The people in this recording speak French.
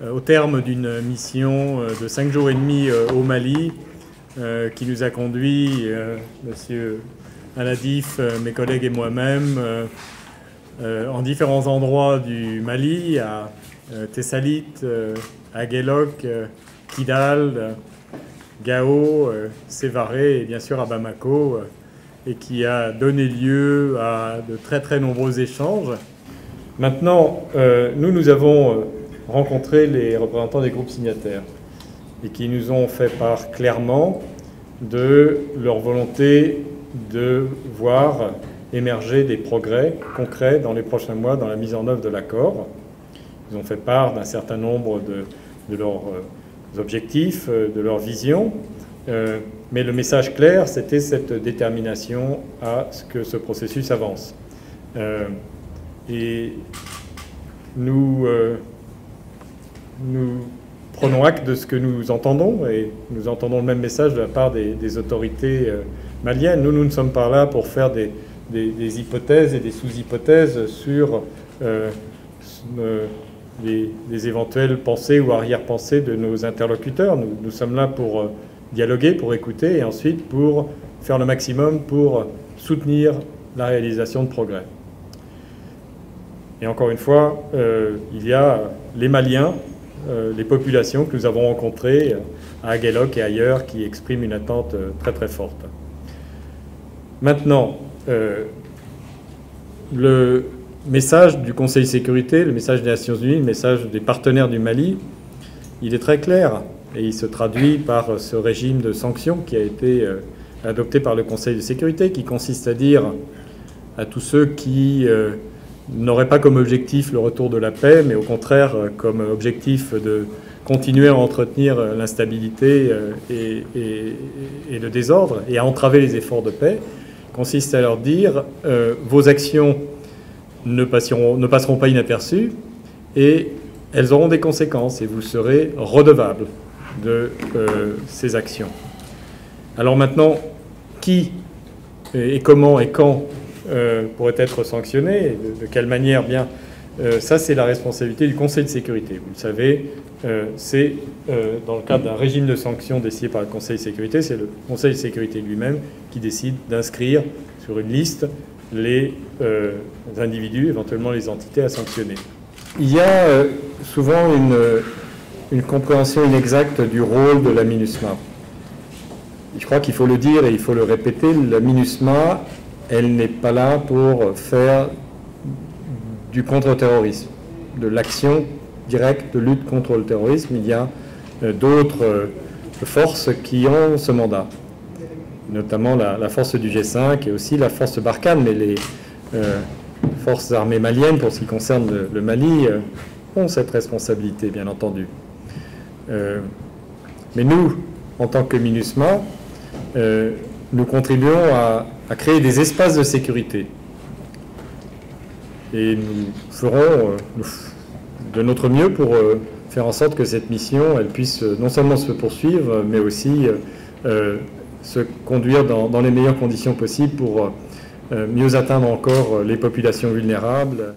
au terme d'une mission de 5 jours et demi au Mali, qui nous a conduit, Monsieur Aladif, mes collègues et moi-même, en différents endroits du Mali, à Tessalit, à Guelok, Kidal, Gao, Sévaré et bien sûr à Bamako, et qui a donné lieu à de très très nombreux échanges. Maintenant, nous avons rencontré les représentants des groupes signataires et qui nous ont fait part clairement de leur volonté de voir émerger des progrès concrets dans les prochains mois dans la mise en œuvre de l'accord. Ils ont fait part d'un certain nombre de leurs objectifs, de leurs visions, mais le message clair, c'était cette détermination à ce que ce processus avance. Et nous prenons acte de ce que nous entendons, et nous entendons le même message de la part des autorités maliennes. Nous ne sommes pas là pour faire des hypothèses et des sous-hypothèses sur les éventuelles pensées ou arrière-pensées de nos interlocuteurs. Nous sommes là pour dialoguer, pour écouter, et ensuite pour faire le maximum pour soutenir la réalisation de progrès. Et encore une fois, il y a les Maliens, les populations que nous avons rencontrées à Guelok et ailleurs qui expriment une attente très très forte. Maintenant, le message du Conseil de sécurité, le message des Nations Unies, le message des partenaires du Mali, il est très clair et il se traduit par ce régime de sanctions qui a été adopté par le Conseil de sécurité, qui consiste à dire à tous ceux qui n'auraient pas comme objectif le retour de la paix, mais au contraire comme objectif de continuer à entretenir l'instabilité et le désordre et à entraver les efforts de paix, consiste à leur dire vos actions ne passeront pas inaperçues et elles auront des conséquences et vous serez redevables de ces actions. Alors maintenant, qui et comment et quand pourrait être sanctionné, de quelle manière, bien, ça c'est la responsabilité du Conseil de sécurité. Vous le savez, c'est dans le cadre d'un régime de sanctions décidé par le Conseil de sécurité, c'est le Conseil de sécurité lui-même qui décide d'inscrire sur une liste les individus, éventuellement les entités à sanctionner. Il y a souvent une compréhension inexacte du rôle de la MINUSMA. Je crois qu'il faut le dire et il faut le répéter, la MINUSMA, elle n'est pas là pour faire du contre-terrorisme, de l'action directe de lutte contre le terrorisme. Il y a d'autres forces qui ont ce mandat, notamment la force du G5 et aussi la force Barkhane, mais les forces armées maliennes, pour ce qui concerne le Mali, ont cette responsabilité, bien entendu. Mais nous, en tant que MINUSMA, nous contribuons à créer des espaces de sécurité. Et nous ferons de notre mieux pour faire en sorte que cette mission, elle puisse non seulement se poursuivre, mais aussi se conduire dans les meilleures conditions possibles pour mieux atteindre encore les populations vulnérables.